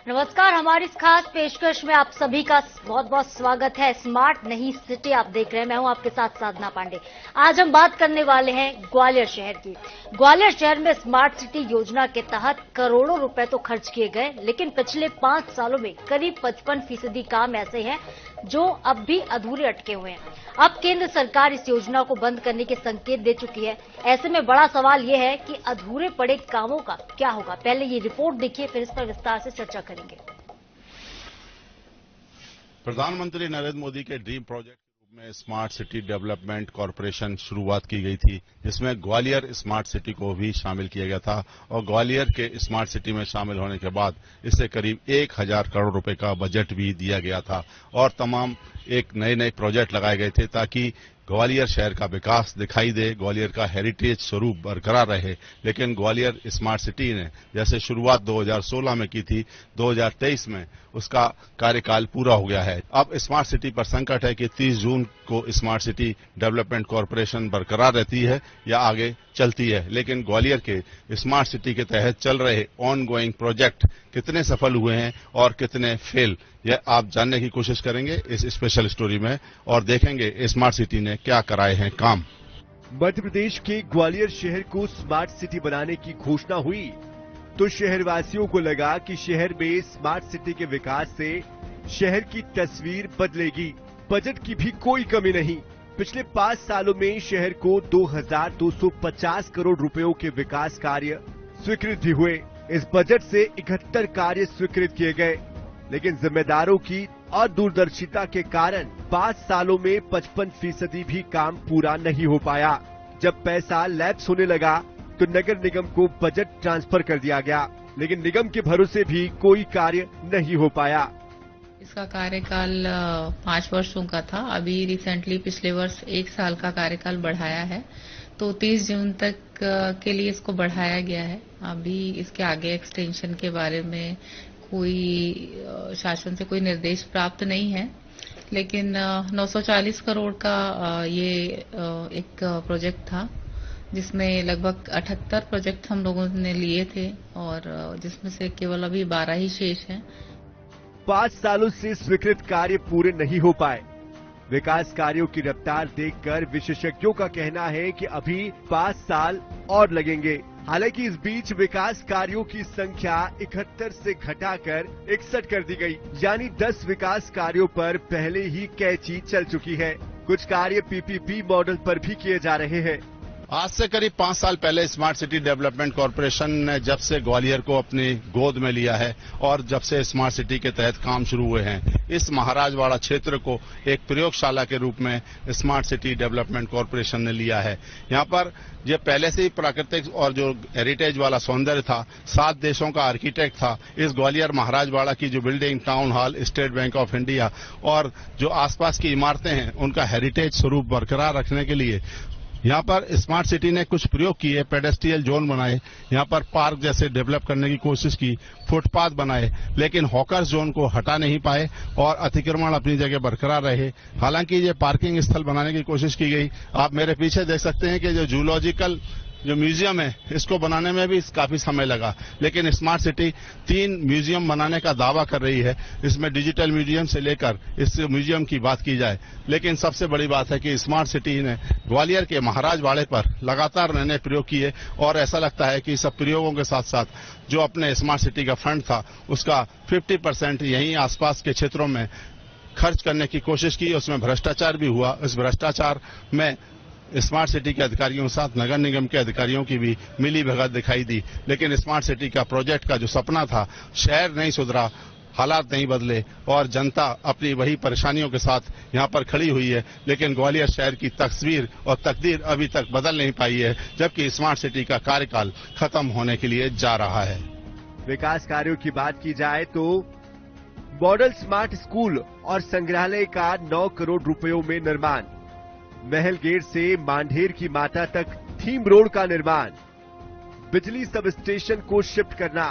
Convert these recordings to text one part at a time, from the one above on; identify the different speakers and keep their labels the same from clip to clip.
Speaker 1: नमस्कार, हमारी इस खास पेशकश में आप सभी का बहुत बहुत स्वागत है। स्मार्ट नहीं सिटी आप देख रहे हैं, मैं हूं आपके साथ साधना पांडे। आज हम बात करने वाले हैं ग्वालियर शहर की। ग्वालियर शहर में स्मार्ट सिटी योजना के तहत करोड़ों रुपए तो खर्च किए गए, लेकिन पिछले 5 सालों में करीब 55% काम ऐसे हैं जो अब भी अधूरे अटके हुए हैं। अब केंद्र सरकार इस योजना को बंद करने के संकेत दे चुकी है। ऐसे में बड़ा सवाल यह है कि अधूरे पड़े कामों का क्या होगा। पहले ये रिपोर्ट देखिए, फिर इस पर विस्तार से चर्चा करेंगे।
Speaker 2: प्रधानमंत्री नरेंद्र मोदी के ड्रीम प्रोजेक्ट के रूप में स्मार्ट सिटी डेवलपमेंट कॉरपोरेशन शुरुआत की गई थी, जिसमें ग्वालियर स्मार्ट सिटी को भी शामिल किया गया था। और ग्वालियर के स्मार्ट सिटी में शामिल होने के बाद इससे करीब 1000 करोड़ रुपए का बजट भी दिया गया था और तमाम एक नए प्रोजेक्ट लगाए गए थे ताकि ग्वालियर शहर का विकास दिखाई दे, ग्वालियर का हेरिटेज स्वरूप बरकरार रहे। लेकिन ग्वालियर स्मार्ट सिटी ने जैसे शुरुआत 2016 में की थी, 2023 में उसका कार्यकाल पूरा हो गया है। अब स्मार्ट सिटी पर संकट है कि 30 जून को स्मार्ट सिटी डेवलपमेंट कॉरपोरेशन बरकरार रहती है या आगे चलती है। लेकिन ग्वालियर के स्मार्ट सिटी के तहत चल रहे ऑन गोइंग प्रोजेक्ट कितने सफल हुए हैं और कितने फेल, यह आप जानने की कोशिश करेंगे इस स्पेशल स्टोरी में और देखेंगे स्मार्ट सिटी ने क्या कराए हैं काम।
Speaker 3: मध्य प्रदेश के ग्वालियर शहर को स्मार्ट सिटी बनाने की घोषणा हुई तो शहरवासियों को लगा कि शहर में स्मार्ट सिटी के विकास से शहर की तस्वीर बदलेगी। बजट की भी कोई कमी नहीं। पिछले 5 सालों में शहर को 2250 करोड़ रुपयों के विकास कार्य स्वीकृत भी हुए। इस बजट से 71 कार्य स्वीकृत किए गए, लेकिन जिम्मेदारों की अदूरदर्शिता के कारण 5 सालों में 55% भी काम पूरा नहीं हो पाया। जब पैसा लैप्स होने लगा तो नगर निगम को बजट ट्रांसफर कर दिया गया, लेकिन निगम के भरोसे भी कोई कार्य नहीं हो पाया।
Speaker 4: इसका कार्यकाल 5 वर्षों का था। अभी रिसेंटली पिछले वर्ष 1 साल का कार्यकाल बढ़ाया है, तो 30 जून तक के लिए इसको बढ़ाया गया है। अभी इसके आगे एक्सटेंशन के बारे में कोई शासन से कोई निर्देश प्राप्त नहीं है, लेकिन 940 करोड़ का ये एक प्रोजेक्ट था, जिसमें लगभग 78 प्रोजेक्ट हम लोगों ने लिए थे और जिसमें से केवल अभी 12 ही शेष हैं।
Speaker 3: 5 सालों से स्वीकृत कार्य पूरे नहीं हो पाए। विकास कार्यों की रफ्तार देखकर विशेषज्ञों का कहना है कि अभी 5 साल और लगेंगे। हालांकि इस बीच विकास कार्यों की संख्या 71 से घटाकर 61 कर दी गई, यानी 10 विकास कार्यों पर पहले ही कैंची चल चुकी है। कुछ कार्य पीपीपी मॉडल पर भी किए जा रहे हैं।
Speaker 2: आज से करीब 5 साल पहले स्मार्ट सिटी डेवलपमेंट कॉरपोरेशन ने जब से ग्वालियर को अपनी गोद में लिया है और जब से स्मार्ट सिटी के तहत काम शुरू हुए हैं, इस महाराजवाड़ा क्षेत्र को एक प्रयोगशाला के रूप में स्मार्ट सिटी डेवलपमेंट कॉरपोरेशन ने लिया है। यहाँ पर ये पहले से ही प्राकृतिक और जो हेरिटेज वाला सौंदर्य था, 7 देशों का आर्किटेक्ट था। इस ग्वालियर महाराजवाड़ा की जो building, town hall, state bank of India और जो आसपास की इमारतें हैं, उनका हेरिटेज स्वरूप बरकरार रखने के लिए यहाँ पर स्मार्ट सिटी ने कुछ प्रयोग किए। पेडेस्ट्रियल जोन बनाए, यहाँ पर पार्क जैसे डेवलप करने की कोशिश की, फुटपाथ बनाए, लेकिन हॉकर्स जोन को हटा नहीं पाए और अतिक्रमण अपनी जगह बरकरार रहे। हालांकि ये पार्किंग स्थल बनाने की कोशिश की गई। आप मेरे पीछे देख सकते हैं कि जो जूलॉजिकल जो म्यूजियम है, इसको बनाने में भी काफी समय लगा, लेकिन स्मार्ट सिटी 3 म्यूजियम बनाने का दावा कर रही है। इसमें डिजिटल म्यूजियम से लेकर इस म्यूजियम की बात की जाए, लेकिन सबसे बड़ी बात है कि स्मार्ट सिटी ने ग्वालियर के महाराजवाड़े पर लगातार नए प्रयोग किए और ऐसा लगता है कि सब प्रयोगों के साथ साथ जो अपने स्मार्ट सिटी का फंड था, उसका 50% यहीं आसपास के क्षेत्रों में खर्च करने की कोशिश की। उसमें भ्रष्टाचार भी हुआ। इस भ्रष्टाचार में स्मार्ट सिटी के अधिकारियों के साथ नगर निगम के अधिकारियों की भी मिली भगत दिखाई दी। लेकिन स्मार्ट सिटी का प्रोजेक्ट का जो सपना था, शहर नहीं सुधरा, हालात नहीं बदले और जनता अपनी वही परेशानियों के साथ यहाँ पर खड़ी हुई है। लेकिन ग्वालियर शहर की तस्वीर और तकदीर अभी तक बदल नहीं पाई है, जबकि स्मार्ट सिटी का कार्यकाल खत्म होने के लिए जा रहा है।
Speaker 3: विकास कार्यों की बात की जाए तो मॉडल स्मार्ट स्कूल और संग्रहालय का 9 करोड़ रुपयों में निर्माण, महल गेट से मांढेर की माता तक थीम रोड का निर्माण, बिजली सब स्टेशन को शिफ्ट करना,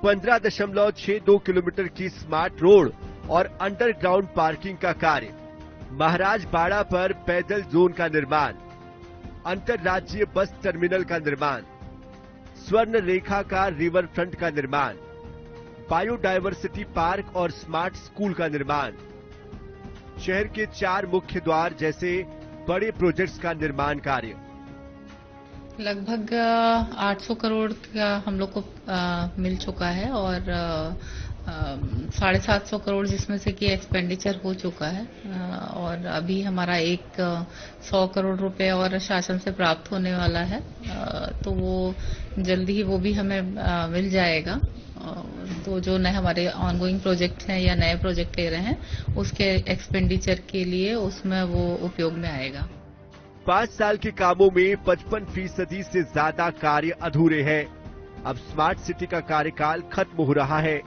Speaker 3: 15.62 किलोमीटर की स्मार्ट रोड और अंडरग्राउंड पार्किंग का कार्य, महाराजवाड़ा पर पैदल जोन का निर्माण, अंतर्राज्यीय बस टर्मिनल का निर्माण, स्वर्ण रेखा का रिवर फ्रंट का निर्माण, बायोडायवर्सिटी पार्क और स्मार्ट स्कूल का निर्माण, शहर के 4 मुख्य द्वार जैसे बड़े प्रोजेक्ट्स का निर्माण कार्य।
Speaker 4: लगभग 800 करोड़ का हम लोग को मिल चुका है और 750 करोड़ जिसमें से कि एक्सपेंडिचर हो चुका है और अभी हमारा 100 करोड़ रुपए और शासन से प्राप्त होने वाला है, तो वो जल्दी ही वो भी हमें मिल जाएगा। तो जो नए हमारे ऑनगोइंग प्रोजेक्ट हैं या नए प्रोजेक्ट ले रहे हैं उसके एक्सपेंडिचर के लिए उसमें वो उपयोग में आएगा।
Speaker 3: 5 साल के कामों में 55% से ज्यादा कार्य अधूरे हैं। अब स्मार्ट सिटी का कार्यकाल खत्म हो रहा है।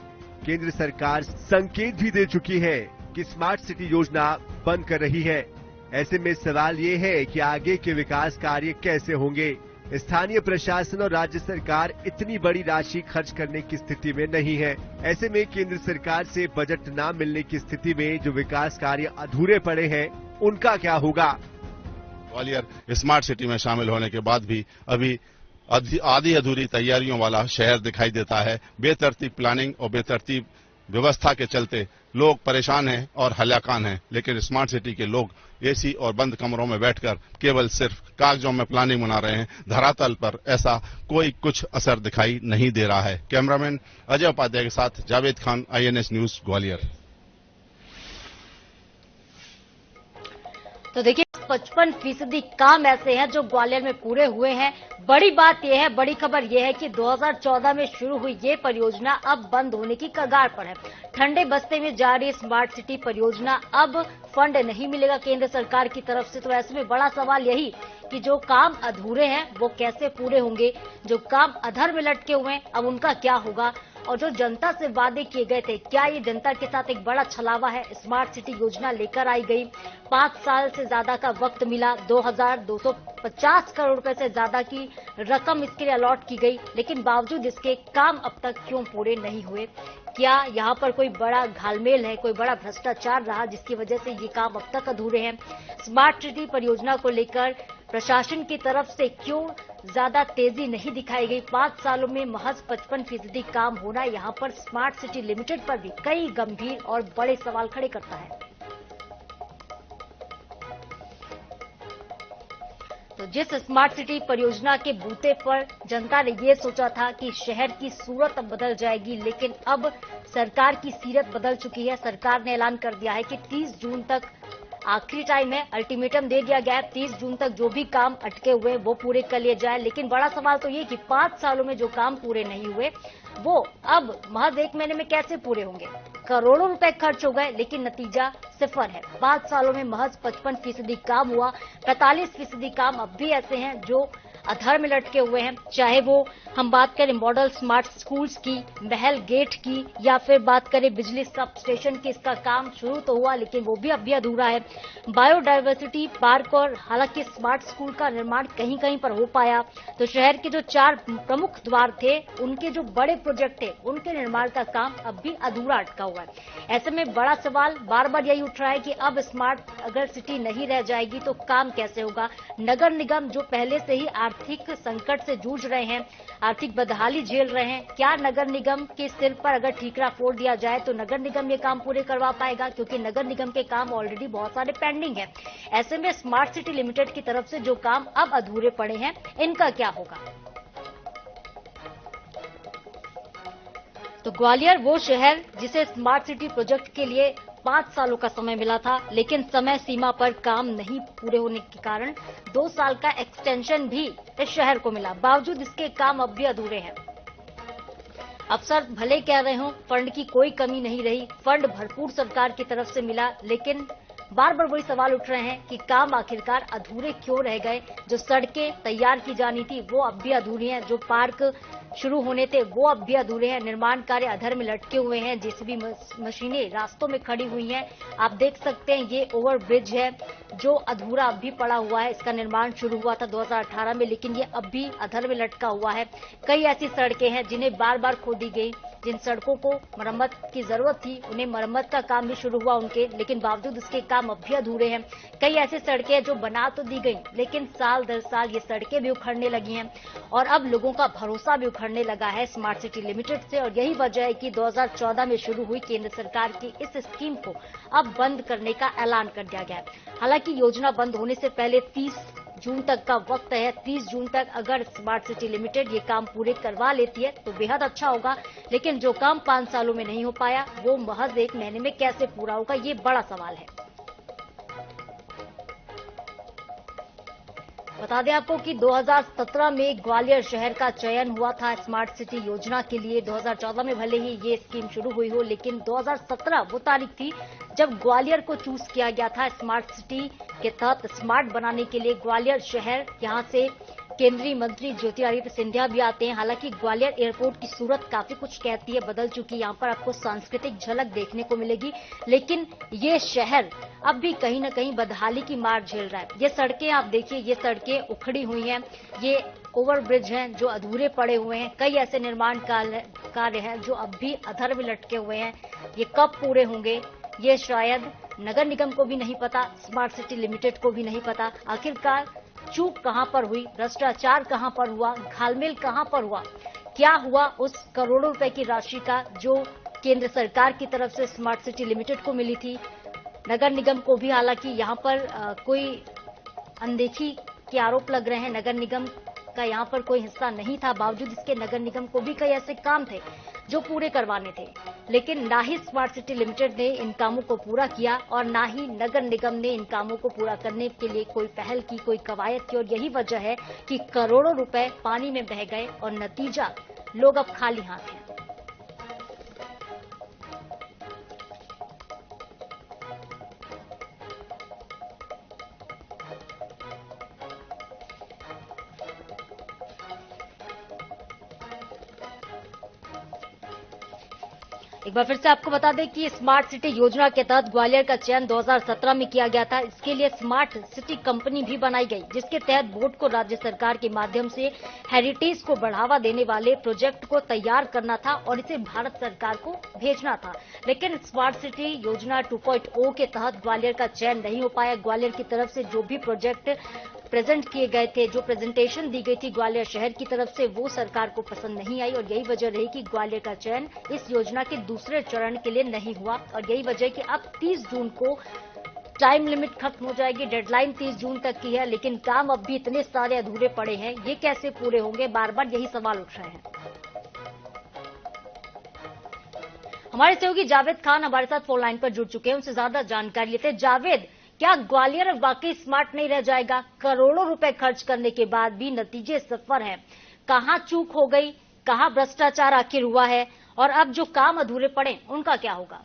Speaker 3: केंद्र सरकार संकेत भी दे चुकी है कि स्मार्ट सिटी योजना बंद कर रही है। ऐसे में सवाल ये है कि आगे के विकास कार्य कैसे होंगे। स्थानीय प्रशासन और राज्य सरकार इतनी बड़ी राशि खर्च करने की स्थिति में नहीं है। ऐसे में केंद्र सरकार से बजट न मिलने की स्थिति में जो विकास कार्य अधूरे पड़े हैं उनका क्या होगा।
Speaker 2: ग्वालियर स्मार्ट सिटी में शामिल होने के बाद भी अभी आधी अधूरी तैयारियों वाला शहर दिखाई देता है। बेतरतीब प्लानिंग और बेतरतीब व्यवस्था के चलते लोग परेशान हैं और हलाकान हैं, लेकिन स्मार्ट सिटी के लोग एसी और बंद कमरों में बैठकर केवल सिर्फ कागजों में प्लानिंग बना रहे हैं। धरातल पर ऐसा कोई कुछ असर दिखाई नहीं दे रहा है। कैमरामैन अजय उपाध्याय के साथ जावेद खान, INS न्यूज, ग्वालियर।
Speaker 1: तो देखिए 55% काम ऐसे हैं जो ग्वालियर में पूरे हुए हैं। बड़ी बात यह है, बड़ी खबर यह है कि 2014 में शुरू हुई ये परियोजना अब बंद होने की कगार पर है। ठंडे बस्ते में जारी स्मार्ट सिटी परियोजना अब फंड नहीं मिलेगा केंद्र सरकार की तरफ से। तो ऐसे में बड़ा सवाल यही कि जो काम अधूरे हैं वो कैसे पूरे होंगे, जो काम अधर में लटके हुए हैं अब उनका क्या होगा, और जो जनता से वादे किए गए थे क्या ये जनता के साथ एक बड़ा छलावा है। स्मार्ट सिटी योजना लेकर आई गई, 5 साल से ज्यादा का वक्त मिला, 2250 करोड़ रुपए से ज्यादा की रकम इसके लिए अलॉट की गई, लेकिन बावजूद इसके काम अब तक क्यों पूरे नहीं हुए। क्या यहाँ पर कोई बड़ा घालमेल है, कोई बड़ा भ्रष्टाचार रहा जिसकी वजह से ये काम अब तक अधूरे हैं। स्मार्ट सिटी परियोजना को लेकर प्रशासन की तरफ से क्यों ज्यादा तेजी नहीं दिखाई गई। 5 सालों में महज 55% काम होना यहाँ पर स्मार्ट सिटी लिमिटेड पर भी कई गंभीर और बड़े सवाल खड़े करता है। तो जिस स्मार्ट सिटी परियोजना के बूते पर जनता ने ये सोचा था कि शहर की सूरत अब बदल जाएगी, लेकिन अब सरकार की सीरत बदल चुकी है। सरकार ने ऐलान कर दिया है कि 30 जून तक आखिरी टाइम है, अल्टीमेटम दे दिया गया है। 30 जून तक जो भी काम अटके हुए वो पूरे कर लिए जाए। लेकिन बड़ा सवाल तो ये कि 5 सालों में जो काम पूरे नहीं हुए वो अब महज 1 महीने में कैसे पूरे होंगे। करोड़ों रुपए खर्च हो गए लेकिन नतीजा सिफर है। 5 सालों में महज 55% काम हुआ, 45% काम अब भी ऐसे हैं जो अधर में लटके हुए हैं। चाहे वो हम बात करें मॉडल स्मार्ट स्कूल्स की, महल गेट की, या फिर बात करें बिजली सब स्टेशन की, इसका काम शुरू तो हुआ लेकिन वो भी अब भी अधूरा है। बायोडायवर्सिटी पार्क और हालांकि स्मार्ट स्कूल का निर्माण कहीं कहीं पर हो पाया, तो शहर के जो 4 प्रमुख द्वार थे उनके जो बड़े प्रोजेक्ट थे उनके निर्माण का काम अब भी अधूरा अटका हुआ है। ऐसे में बड़ा सवाल बार बार यही उठ रहा है कि अब स्मार्ट अगर सिटी नहीं रह जाएगी तो काम कैसे होगा। नगर निगम जो पहले से ही आर्थिक संकट से जूझ रहे हैं, आर्थिक बदहाली झेल रहे हैं, क्या नगर निगम के सिर पर अगर ठीकरा फोड़ दिया जाए तो नगर निगम ये काम पूरे करवा पाएगा, क्योंकि नगर निगम के काम ऑलरेडी बहुत सारे पेंडिंग है। ऐसे में स्मार्ट सिटी लिमिटेड की तरफ से जो काम अब अधूरे पड़े हैं इनका क्या होगा। तो ग्वालियर वो शहर जिसे स्मार्ट सिटी प्रोजेक्ट के लिए 5 सालों का समय मिला था, लेकिन समय सीमा पर काम नहीं पूरे होने के कारण 2 साल का एक्सटेंशन भी इस शहर को मिला। बावजूद इसके काम अब भी अधूरे हैं। अफसर भले कह रहे हो फंड की कोई कमी नहीं रही, फंड भरपूर सरकार की तरफ से मिला, लेकिन बार बार वही सवाल उठ रहे हैं कि काम आखिरकार अधूरे क्यों रह गए। जो सड़कें तैयार की जानी थी वो अब भी अधूरी हैं, जो पार्क शुरू होने थे वो अब भी अधूरे हैं, निर्माण कार्य अधर में लटके हुए हैं, जेसीबी मशीनें रास्तों में खड़ी हुई हैं। आप देख सकते हैं ये ओवर ब्रिज है जो अधूरा अब भी पड़ा हुआ है। इसका निर्माण शुरू हुआ था 2018 में, लेकिन ये अब भी अधर में लटका हुआ है। कई ऐसी सड़कें हैं जिन्हें बार बार खोदी गई, जिन सड़कों को मरम्मत की जरूरत थी उन्हें मरम्मत का काम भी शुरू हुआ उनके, लेकिन बावजूद उसके काम अब भी अधूरे हैं। कई ऐसी सड़कें हैं जो बना तो दी गई, लेकिन साल दर साल ये सड़कें भी उखड़ने लगी हैं और अब लोगों का भरोसा भी उखड़ने लगा है स्मार्ट सिटी लिमिटेड से। और यही वजह है कि 2014 में शुरू हुई केंद्र सरकार की इस स्कीम को अब बंद करने का ऐलान कर दिया गया है। हालांकि योजना बंद होने से पहले 30 जून तक का वक्त है। 30 जून तक अगर स्मार्ट सिटी लिमिटेड ये काम पूरे करवा लेती है तो बेहद अच्छा होगा, लेकिन जो काम 5 सालों में नहीं हो पाया वो महज 1 महीने में कैसे पूरा होगा, ये बड़ा सवाल है। बता दें आपको कि 2017 में ग्वालियर शहर का चयन हुआ था स्मार्ट सिटी योजना के लिए। 2014 में भले ही ये स्कीम शुरू हुई हो, लेकिन 2017 वो तारीख थी जब ग्वालियर को चूज किया गया था स्मार्ट सिटी के तहत स्मार्ट बनाने के लिए ग्वालियर शहर। यहां से केंद्रीय मंत्री ज्योतिरादित्य सिंधिया भी आते हैं। हालांकि ग्वालियर एयरपोर्ट की सूरत काफी कुछ कहती है, बदल चुकी है। यहाँ पर आपको सांस्कृतिक झलक देखने को मिलेगी, लेकिन ये शहर अब भी कहीं न कहीं बदहाली की मार झेल रहा है। ये सड़कें आप देखिए, ये सड़कें उखड़ी हुई हैं, ये ओवरब्रिज हैं जो अधूरे पड़े हुए हैं। कई ऐसे निर्माण कार्य हैं जो अब भी अधर में लटके हुए हैं। ये कब पूरे होंगे ये शायद नगर निगम को भी नहीं पता, स्मार्ट सिटी लिमिटेड को भी नहीं पता। आखिरकार चूक कहां पर हुई, भ्रष्टाचार कहां पर हुआ, घालमेल कहां पर हुआ, क्या हुआ उस करोड़ों रुपए की राशि का जो केंद्र सरकार की तरफ से स्मार्ट सिटी लिमिटेड को मिली थी। नगर निगम को भी हालांकि यहां पर कोई अनदेखी के आरोप लग रहे हैं। नगर निगम का यहां पर कोई हिस्सा नहीं था, बावजूद इसके नगर निगम को भी कई ऐसे काम थे जो पूरे करवाने थे, लेकिन ना ही स्मार्ट सिटी लिमिटेड ने इन कामों को पूरा किया और ना ही नगर निगम ने इन कामों को पूरा करने के लिए कोई पहल की, कोई कवायद की। और यही वजह है कि करोड़ों रुपए पानी में बह गए और नतीजा लोग अब खाली हाथ हैं। एक बार फिर से आपको बता दें कि स्मार्ट सिटी योजना के तहत ग्वालियर का चयन 2017 में किया गया था। इसके लिए स्मार्ट सिटी कंपनी भी बनाई गई, जिसके तहत बोर्ड को राज्य सरकार के माध्यम से हेरिटेज को बढ़ावा देने वाले प्रोजेक्ट को तैयार करना था और इसे भारत सरकार को भेजना था। लेकिन स्मार्ट सिटी योजना 2.0 के तहत ग्वालियर का चयन नहीं हो पाया। ग्वालियर की तरफ से जो भी प्रोजेक्ट प्रेजेंट किए गए थे, जो प्रेजेंटेशन दी गई थी ग्वालियर शहर की तरफ से, वो सरकार को पसंद नहीं आई और यही वजह रही कि ग्वालियर का चयन इस योजना के दूसरे चरण के लिए नहीं हुआ। और यही वजह कि अब 30 जून को टाइम लिमिट खत्म हो जाएगी, डेडलाइन 30 जून तक की है, लेकिन काम अब भी इतने सारे अधूरे पड़े हैं, ये कैसे पूरे होंगे, बार बार यही सवाल उठ रहे हैं। हमारे सहयोगी जावेद खान हमारे साथ फोन लाइन पर जुड़ चुके हैं, उनसे ज्यादा जानकारी लेते हैं। जावेद, क्या ग्वालियर वाकई स्मार्ट नहीं रह जाएगा? करोड़ों रुपए खर्च करने के बाद भी नतीजे सफर हैं। कहां चूक हो गई, कहां भ्रष्टाचार आखिर हुआ है और अब जो काम अधूरे पड़े उनका क्या होगा?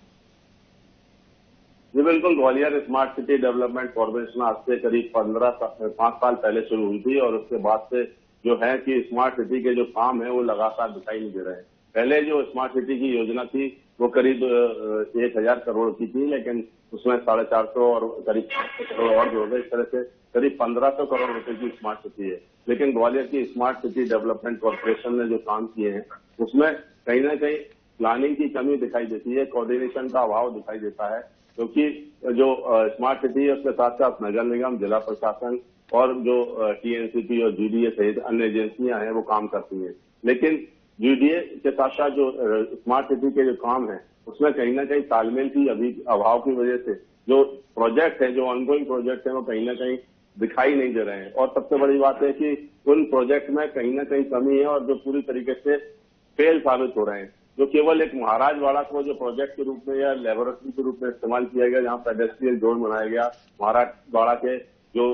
Speaker 5: जी बिल्कुल, Gwalior smart city development corporation आज से करीब 5 साल पहले शुरू हुई थी और उसके बाद से जो है कि स्मार्ट सिटी के जो काम है वो लगातार दिखाई नहीं दे रहे हैं। पहले जो स्मार्ट सिटी की योजना थी वो करीब 1000 करोड़ की थी, लेकिन उसमें 450 और करीब 500 करोड़ और जोड़ गए। इस तरह से करीब 1500 करोड़ रुपए की स्मार्ट सिटी है। लेकिन ग्वालियर की स्मार्ट सिटी डेवलपमेंट कॉर्पोरेशन ने जो काम किए हैं उसमें कहीं ना कहीं प्लानिंग की कमी दिखाई देती है, कोऑर्डिनेशन का अभाव दिखाई देता है, क्योंकि जो स्मार्ट सिटी है उसके साथ साथ नगर निगम, जिला प्रशासन और जो टीएनसीपी और जीडीए सहित अन्य एजेंसियां हैं वो काम करती हैं। लेकिन जीडीए के साथ साथ जो स्मार्ट सिटी के जो काम है उसमें कहीं ना कहीं तालमेल की अभी अभाव की वजह से जो प्रोजेक्ट है, जो ऑनगोइंग प्रोजेक्ट है वो कहीं ना कहीं दिखाई नहीं दे रहे हैं। और सबसे बड़ी बात है कि उन प्रोजेक्ट में कहीं ना कहीं कमी है और जो पूरी तरीके से फेल साबित हो रहे हैं। जो केवल एक महाराजवाड़ा को जो प्रोजेक्ट के रूप में या लेबोरेटरी के रूप में इस्तेमाल किया गया, जहां पेडेस्ट्रियन जोन बनाया गया, महाराजवाड़ा के जो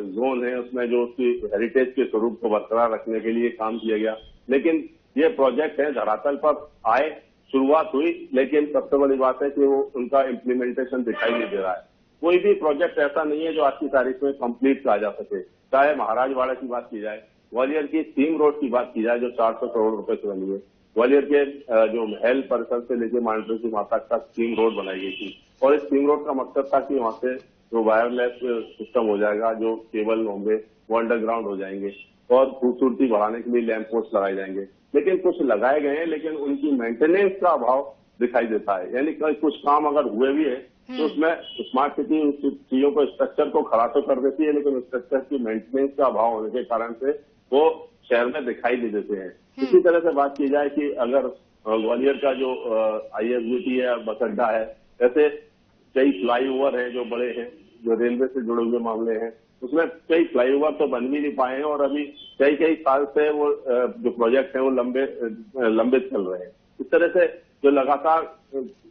Speaker 5: जोन है उसमें जो उसकी हेरिटेज के स्वरूप को बरकरार रखने के लिए काम किया गया। लेकिन ये प्रोजेक्ट है धरातल पर आए, शुरुआत हुई, लेकिन सबसे बड़ी बात है कि वो उनका इम्प्लीमेंटेशन दिखाई नहीं दे रहा है। कोई भी प्रोजेक्ट ऐसा नहीं है जो आज की तारीख में कंप्लीट कहा जा सके। चाहे महाराजवाड़ा की बात की जाए, ग्वालियर की सीम रोड की बात की जाए जो 400 करोड़ रुपए से बनी है, ग्वालियर के जो महल परिसर से लेकर मांडवी की माता तक सीम रोड बनाई गई थी और इस सीम रोड का मकसद था कि वहां से जो वायरलेस सिस्टम हो जाएगा, जो केबल होंगे वो अंडरग्राउंड हो जाएंगे। और खूबसूरती बढ़ाने के लिए लैंप पोस्ट लगाए जाएंगे। लेकिन कुछ लगाए गए हैं, लेकिन उनकी मेंटेनेंस का अभाव दिखाई देता है। यानी कुछ काम अगर हुए भी है तो उसमें स्मार्ट सिटी उन चीजों को, स्ट्रक्चर को खड़ा तो कर देती है, लेकिन स्ट्रक्चर की मेंटेनेंस का अभाव होने के कारण से वो शहर में दिखाई नहीं देते हैं। इसी तरह से बात की जाए कि अगर ग्वालियर का जो IFGT है, बस अड्डा है, ऐसे कई फ्लाईओवर हैं जो बड़े हैं, जो रेलवे से जुड़े हुए मामले हैं, उसमें कई फ्लाईओवर तो बन भी नहीं पाए हैं और अभी कई साल से वो जो प्रोजेक्ट है वो लंबित चल रहे हैं। इस तरह से जो लगातार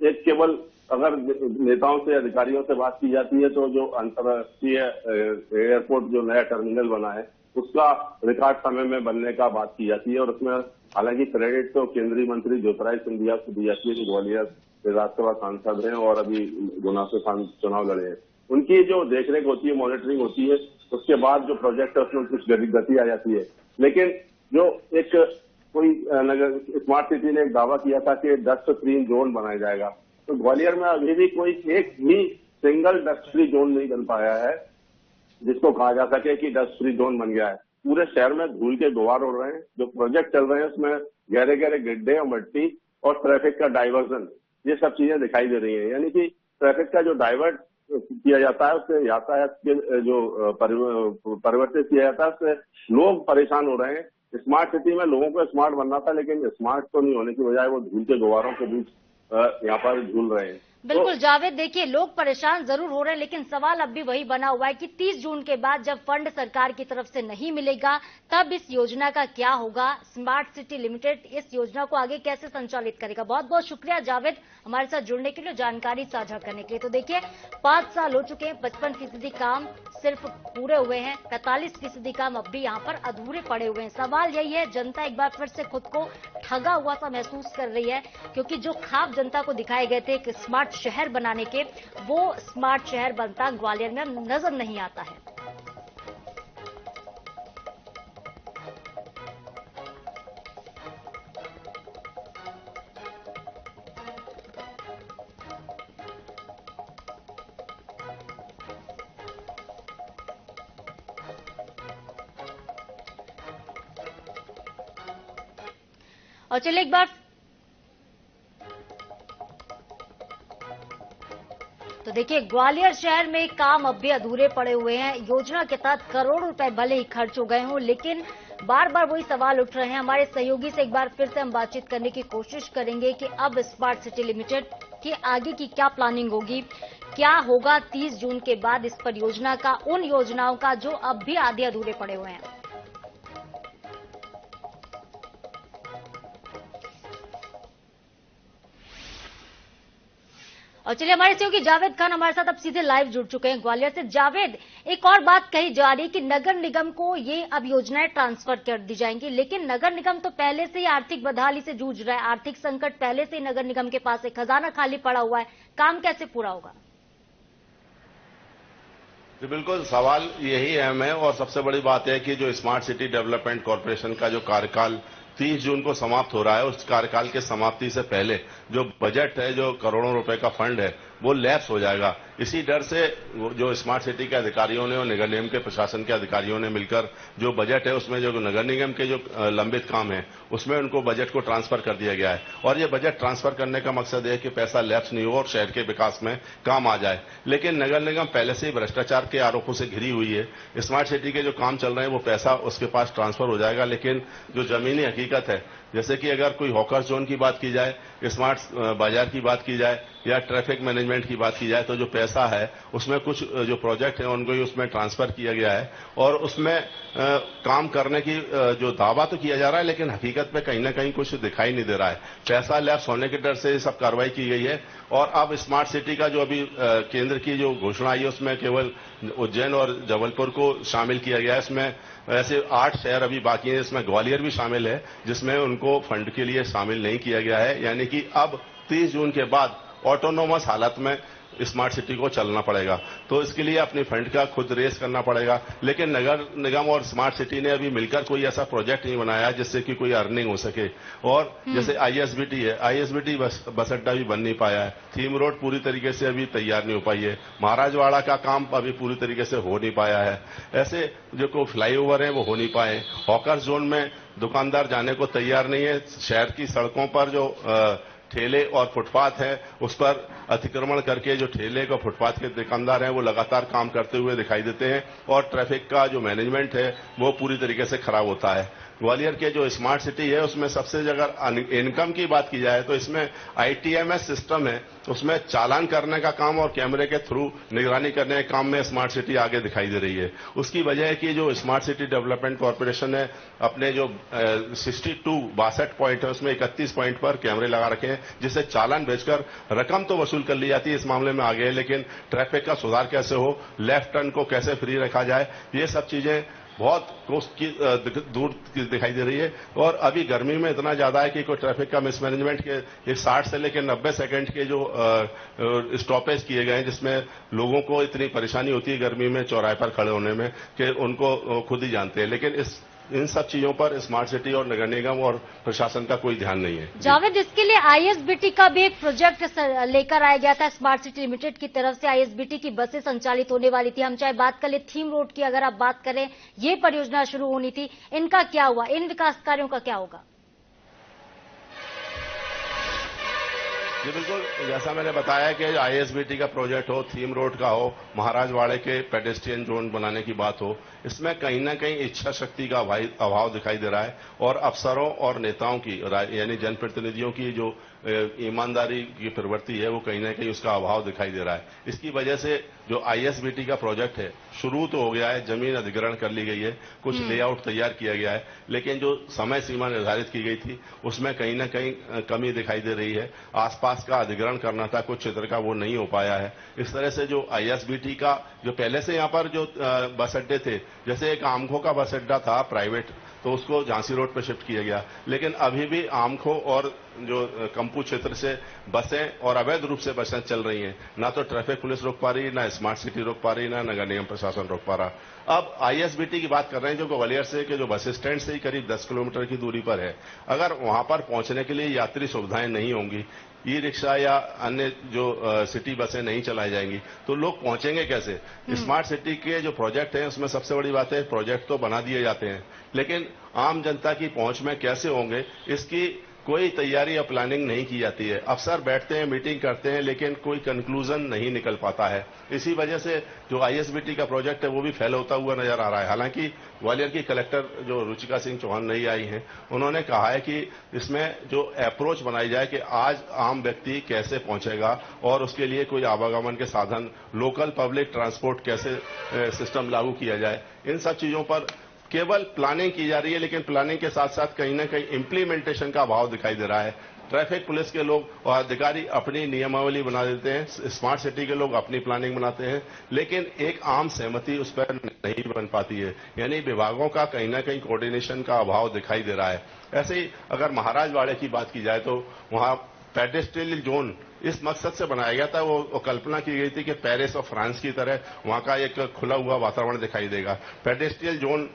Speaker 5: एक केवल अगर नेताओं से, अधिकारियों से बात की जाती है तो जो अंतर्राष्ट्रीय एयरपोर्ट जो नया टर्मिनल बना है उसका रिकॉर्ड समय में बनने का बात की जाती है और उसमें हालांकि क्रेडिट तो केंद्रीय मंत्री ज्योतिरादित्य सिंधिया को दी जाती है, जो ग्वालियर से राज्यसभा सांसद हैं और अभी गुना से चुनाव लड़े हैं। उनकी जो देखरेख होती है, मॉनिटरिंग होती है, उसके बाद जो प्रोजेक्ट है उसमें कुछ गति आ जाती है। लेकिन जो एक कोई नगर स्मार्ट सिटी ने एक दावा किया था कि डस्ट फ्री जोन बनाया जाएगा, तो ग्वालियर में अभी भी कोई एक भी सिंगल डस्ट फ्री जोन नहीं बन पाया है जिसको कहा जा सके कि डस्ट फ्री जोन बन गया है। पूरे शहर में धूल के गुबार उड़ रहे हैं। जो प्रोजेक्ट चल रहे हैं उसमें गहरे गहरे गड्ढे और मिट्टी और ट्रैफिक का डाइवर्जन, ये सब चीजें दिखाई दे रही हैं। यानी कि ट्रैफिक का जो डाइवर्ट किया जाता है, उससे यातायात के जो परिवर्तित किया जाता है, उससे लोग परेशान हो रहे हैं। स्मार्ट सिटी में लोगों को स्मार्ट बनना था, लेकिन स्मार्ट तो नहीं होने की बजाय वो धूल के गुबारों के बीच यहाँ पर झूल रहे हैं।
Speaker 1: बिल्कुल जावेद, देखिए लोग परेशान जरूर हो रहे हैं, लेकिन सवाल अब भी वही बना हुआ है कि 30 जून के बाद जब फंड सरकार की तरफ से नहीं मिलेगा तब इस योजना का क्या होगा। स्मार्ट सिटी लिमिटेड इस योजना को आगे कैसे संचालित करेगा। बहुत बहुत शुक्रिया जावेद हमारे साथ जुड़ने के लिए, जानकारी साझा करने के लिए। तो देखिए 5 साल हो चुके हैं, 55% काम सिर्फ पूरे हुए हैं, 45% काम अब भी यहाँ पर अधूरे पड़े हुए हैं। सवाल यही है, जनता एक बार फिर से खुद को ठगा हुआ सा महसूस कर रही है, क्योंकि जो ख्वाब जनता को दिखाए गए थे एक स्मार्ट शहर बनाने के, वो स्मार्ट शहर बनता ग्वालियर में नजर नहीं आता है। और चलिए एक बार तो देखिए ग्वालियर शहर में काम अब भी अधूरे पड़े हुए हैं। योजना के तहत करोड़ों रुपए भले ही खर्च हो गए हों, लेकिन बार बार वही सवाल उठ रहे हैं। हमारे सहयोगी से एक बार फिर से हम बातचीत करने की कोशिश करेंगे कि अब स्मार्ट सिटी लिमिटेड की आगे की क्या प्लानिंग होगी, क्या होगा 30 जून के बाद इस परियोजना का, उन योजनाओं का जो अब भी आधे अधूरे पड़े हुए हैं। और चलिए हमारे सहयोगी जावेद खान हमारे साथ अब सीधे लाइव जुड़ चुके हैं ग्वालियर से। जावेद, एक और बात कही जा रही है कि नगर निगम को ये अब योजनाएं ट्रांसफर कर दी जाएंगी, लेकिन नगर निगम तो पहले से ही आर्थिक बदहाली से जूझ रहा है। आर्थिक संकट पहले से ही नगर निगम के पास है, खजाना खाली पड़ा हुआ है, काम कैसे पूरा होगा?
Speaker 2: जी बिल्कुल, सवाल यही अहम है और सबसे बड़ी बात है कि जो स्मार्ट सिटी डेवलपमेंट कॉर्पोरेशन का जो कार्यकाल 30 जून को समाप्त हो रहा है, उस कार्यकाल के समाप्ति से पहले जो बजट है, जो करोड़ों रुपए का फंड है, वो लैप्स हो जाएगा। इसी डर से जो स्मार्ट सिटी के अधिकारियों ने और नगर निगम के प्रशासन के अधिकारियों ने मिलकर जो बजट है उसमें जो नगर निगम के जो लंबित काम है उसमें उनको बजट को ट्रांसफर कर दिया गया है। और ये बजट ट्रांसफर करने का मकसद है कि पैसा लैप्स नहीं हो और शहर के विकास में काम आ जाए। लेकिन नगर निगम पहले से ही भ्रष्टाचार के आरोपों से घिरी हुई है। स्मार्ट सिटी के जो काम चल रहे हैं वो पैसा उसके पास ट्रांसफर हो जाएगा, लेकिन जो जमीनी हकीकत है, जैसे कि अगर कोई हॉकर जोन की बात की जाए, स्मार्ट बाजार की बात की जाए या ट्रैफिक मैनेजमेंट की बात की जाए, तो जो पैसा है उसमें कुछ जो प्रोजेक्ट है उनको ही उसमें ट्रांसफर किया गया है और उसमें काम करने की जो दावा तो किया जा रहा है, लेकिन हकीकत में कहीं ना कहीं कुछ दिखाई नहीं दे रहा है। पैसा लैप्स होने के डर से ये सब कार्रवाई की गई है। और अब स्मार्ट सिटी का जो अभी केंद्र की जो घोषणा आई है उसमें केवल उज्जैन और जबलपुर को शामिल किया गया है। इसमें वैसे 8 शहर अभी बाकी हैं, इसमें ग्वालियर भी शामिल है, जिसमें उनको फंड के लिए शामिल नहीं किया गया है। यानी कि अब 30 जून के बाद ऑटोनोमस हालत में स्मार्ट सिटी को चलना पड़ेगा। तो इसके लिए अपनी फंड का खुद रेस करना पड़ेगा। लेकिन नगर निगम और स्मार्ट सिटी ने अभी मिलकर कोई ऐसा प्रोजेक्ट नहीं बनाया जिससे कि कोई अर्निंग हो सके। और जैसे आईएसबीटी है, आईएसबीटी बस अड्डा भी बन नहीं पाया है। थीम रोड पूरी तरीके से अभी तैयार नहीं हो पाई है। महाराजवाड़ा का काम अभी पूरी तरीके से हो नहीं पाया है। ऐसे जो कोई फ्लाईओवर है वो हो नहीं पाए। हॉकर जोन में दुकानदार जाने को तैयार नहीं है। शहर की सड़कों पर जो ठेले और फुटपाथ है उस पर अतिक्रमण करके जो ठेले और फुटपाथ के दुकानदार हैं वो लगातार काम करते हुए दिखाई देते हैं और ट्रैफिक का जो मैनेजमेंट है वो पूरी तरीके से खराब होता है। ग्वालियर के जो स्मार्ट सिटी है उसमें सबसे अगर इनकम की बात की जाए तो इसमें आईटीएमएस सिस्टम है, उसमें चालान करने का काम और कैमरे के थ्रू निगरानी करने के काम में स्मार्ट सिटी आगे दिखाई दे रही है। उसकी वजह है कि जो स्मार्ट सिटी डेवलपमेंट कॉर्पोरेशन है अपने जो 62 पॉइंट है उसमें 31 पॉइंट पर कैमरे लगा रखे हैं जिससे चालान भेजकर रकम तो वसूल कर ली जाती है। इस मामले में आगे है, लेकिन ट्रैफिक का सुधार कैसे हो, लेफ्ट टर्न को कैसे फ्री रखा जाए, ये सब चीजें बहुत कोस्ट की दूर दिखाई दे रही है। और अभी गर्मी में इतना ज्यादा है कि कोई ट्रैफिक का मिसमैनेजमेंट के 60 से लेकर 90 सेकंड के जो स्टॉपेज किए गए हैं जिसमें लोगों को इतनी परेशानी होती है गर्मी में चौराहे पर खड़े होने में कि उनको खुद ही जानते हैं। लेकिन इन सब चीजों पर स्मार्ट सिटी और नगर निगम और प्रशासन का कोई ध्यान नहीं है।
Speaker 1: जावेद, इसके लिए आईएसबीटी का भी एक प्रोजेक्ट लेकर आया गया था। स्मार्ट सिटी लिमिटेड की तरफ से आईएसबीटी की बसें संचालित होने वाली थी। हम चाहे बात कर ले थीम रोड की, अगर आप बात करें ये परियोजना शुरू होनी थी, इनका क्या हुआ, इन विकास कार्यों का क्या होगा?
Speaker 2: जी बिल्कुल, जैसा मैंने बताया कि आईएसबीटी का प्रोजेक्ट हो, थीम रोड का हो, महाराजवाड़े के पेडेस्ट्रियन जोन बनाने की बात हो, इसमें कहीं ना कहीं इच्छा शक्ति का अभाव दिखाई दे रहा है और अफसरों और नेताओं की यानी जनप्रतिनिधियों की जो ईमानदारी की प्रवृत्ति है वो कहीं ना कहीं उसका अभाव दिखाई दे रहा है। इसकी वजह से जो आईएसबीटी का प्रोजेक्ट है शुरू तो हो गया है, जमीन अधिग्रहण कर ली गई है, कुछ लेआउट तैयार किया गया है, लेकिन जो समय सीमा निर्धारित की गई थी उसमें कहीं ना कहीं कमी दिखाई दे रही है। आसपास का अधिग्रहण करना था कुछ क्षेत्र का, वो नहीं हो पाया है। इस तरह से जो आईएसबीटी का जो पहले से यहाँ पर जो बस अड्डे थे, जैसे एक आमखो का बस अड्डा था प्राइवेट, तो उसको झांसी रोड पर शिफ्ट किया गया, लेकिन अभी भी आमखो और जो कंपू क्षेत्र से बसें और अवैध रूप से बसें चल रही हैं। ना तो ट्रैफिक पुलिस रोक पा रही, ना स्मार्ट सिटी रोक पा रही, ना नगर निगम प्रशासन रोक पा रहा। अब आईएसबीटी की बात कर रहे हैं जो ग्वालियर से के जो बस स्टैंड से ही करीब 10 किलोमीटर की दूरी पर है। अगर वहां पर पहुंचने के लिए यात्री सुविधाएं नहीं होंगी, ई रिक्शा या अन्य जो सिटी बसें नहीं चलाई जाएंगी, तो लोग पहुंचेंगे कैसे? स्मार्ट सिटी के जो प्रोजेक्ट हैं उसमें सबसे बड़ी बात है प्रोजेक्ट तो बना दिए जाते हैं, लेकिन आम जनता की पहुंच में कैसे होंगे इसकी कोई तैयारी या प्लानिंग नहीं की जाती है। अफसर बैठते हैं, मीटिंग करते हैं, लेकिन कोई कंक्लूजन नहीं निकल पाता है। इसी वजह से जो आईएसबीटी का प्रोजेक्ट है वो भी फेल होता हुआ नजर आ रहा है। हालांकि ग्वालियर की कलेक्टर जो रुचिका सिंह चौहान नई आई हैं, उन्होंने कहा है कि इसमें जो अप्रोच बनाई जाए कि आज आम व्यक्ति कैसे पहुंचेगा और उसके लिए कोई आवागमन के साधन, लोकल पब्लिक ट्रांसपोर्ट कैसे सिस्टम लागू किया जाए, इन सब चीजों पर केवल प्लानिंग की जा रही है, लेकिन प्लानिंग के साथ साथ कहीं ना कहीं इंप्लीमेंटेशन का अभाव दिखाई दे रहा है। ट्रैफिक पुलिस के लोग और अधिकारी अपनी नियमावली बना देते हैं, स्मार्ट सिटी के लोग अपनी प्लानिंग बनाते हैं, लेकिन एक आम सहमति उस पर नहीं बन पाती है। यानी विभागों का कहीं ना कहीं कोऑर्डिनेशन का अभाव दिखाई दे रहा है। ऐसे ही अगर महाराजवाड़े की बात की जाए तो वहां पेडेस्ट्रियल जोन इस मकसद से बनाया गया था, वो कल्पना की गई थी कि पेरिस और फ्रांस की तरह वहां का एक खुला हुआ वातावरण दिखाई देगा। पेडेस्ट्रियल जोन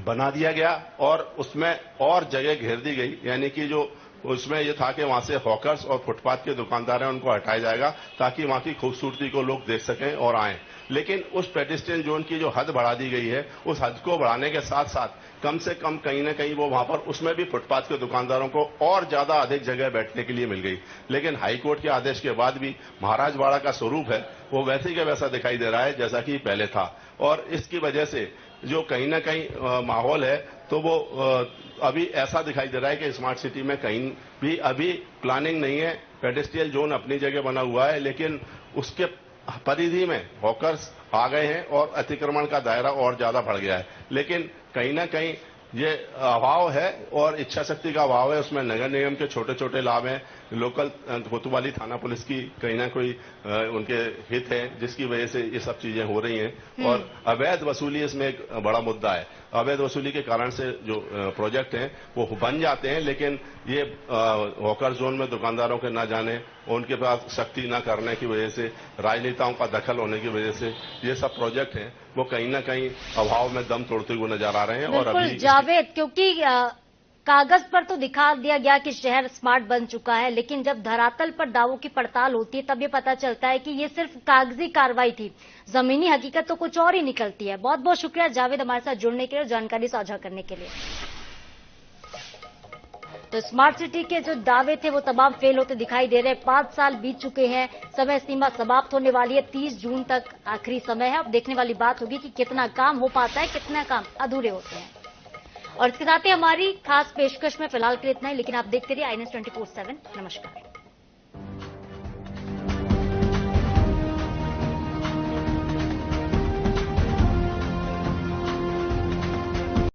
Speaker 2: बना दिया गया और उसमें और जगह घेर दी गई, यानी कि जो उसमें यह था कि वहां से हॉकर्स और फुटपाथ के दुकानदार हैं उनको हटाया जाएगा ताकि वहां की खूबसूरती को लोग देख सकें और आएं। लेकिन उस पेडेस्ट्रियन जोन की जो हद बढ़ा दी गई है, उस हद को बढ़ाने के साथ साथ कम से कम कहीं ना कहीं वो वहां पर उसमें भी फुटपाथ के दुकानदारों को और ज्यादा अधिक जगह बैठने के लिए मिल गई। लेकिन हाईकोर्ट के आदेश के बाद भी महाराजवाड़ा का स्वरूप है वो वैसे का वैसा दिखाई दे रहा है जैसा कि पहले था, और इसकी वजह से जो कहीं ना कहीं माहौल है तो वो अभी ऐसा दिखाई दे रहा है कि स्मार्ट सिटी में कहीं भी अभी प्लानिंग नहीं है। पेडेस्ट्रियल जोन अपनी जगह बना हुआ है, लेकिन उसके परिधि में हॉकर्स आ गए हैं और अतिक्रमण का दायरा और ज्यादा बढ़ गया है। लेकिन कहीं ना कहीं ये अभाव है और इच्छा शक्ति का अभाव है। उसमें नगर निगम के छोटे छोटे लाभ हैं,
Speaker 5: लोकल कोतवाली थाना पुलिस की कहीं ना कोई उनके हित है, जिसकी वजह से ये सब चीजें हो रही हैं। और अवैध वसूली इसमें एक बड़ा मुद्दा है। अवैध वसूली के कारण से जो प्रोजेक्ट हैं वो बन जाते हैं, लेकिन ये हॉकर जोन में दुकानदारों के न जाने, उनके पास सख्ती न करने की वजह से, राजनेताओं का दखल होने की वजह से ये सब प्रोजेक्ट हैं वो कहीं ना कहीं अभाव में दम तोड़ते हुए नजर आ रहे हैं। और अभी
Speaker 1: जावेद, क्योंकि कागज पर तो दिखा दिया गया कि शहर स्मार्ट बन चुका है, लेकिन जब धरातल पर दावों की पड़ताल होती है तब ये पता चलता है कि ये सिर्फ कागजी कार्रवाई थी, जमीनी हकीकत तो कुछ और ही निकलती है। बहुत बहुत शुक्रिया जावेद हमारे साथ जुड़ने के लिए और जानकारी साझा करने के लिए। तो स्मार्ट सिटी के जो दावे थे वो तमाम फेल होते दिखाई दे रहे हैं। 5 साल बीत चुके हैं, समय सीमा समाप्त होने वाली है, 30 जून तक आखिरी समय है। अब देखने वाली बात होगी कि कितना काम हो पाता है, कितना काम अधूरे होते हैं। और इसके साथ ही हमारी खास पेशकश में फिलहाल के लिए इतना ही, लेकिन आप देखते रहिए INS 24/7। नमस्कार।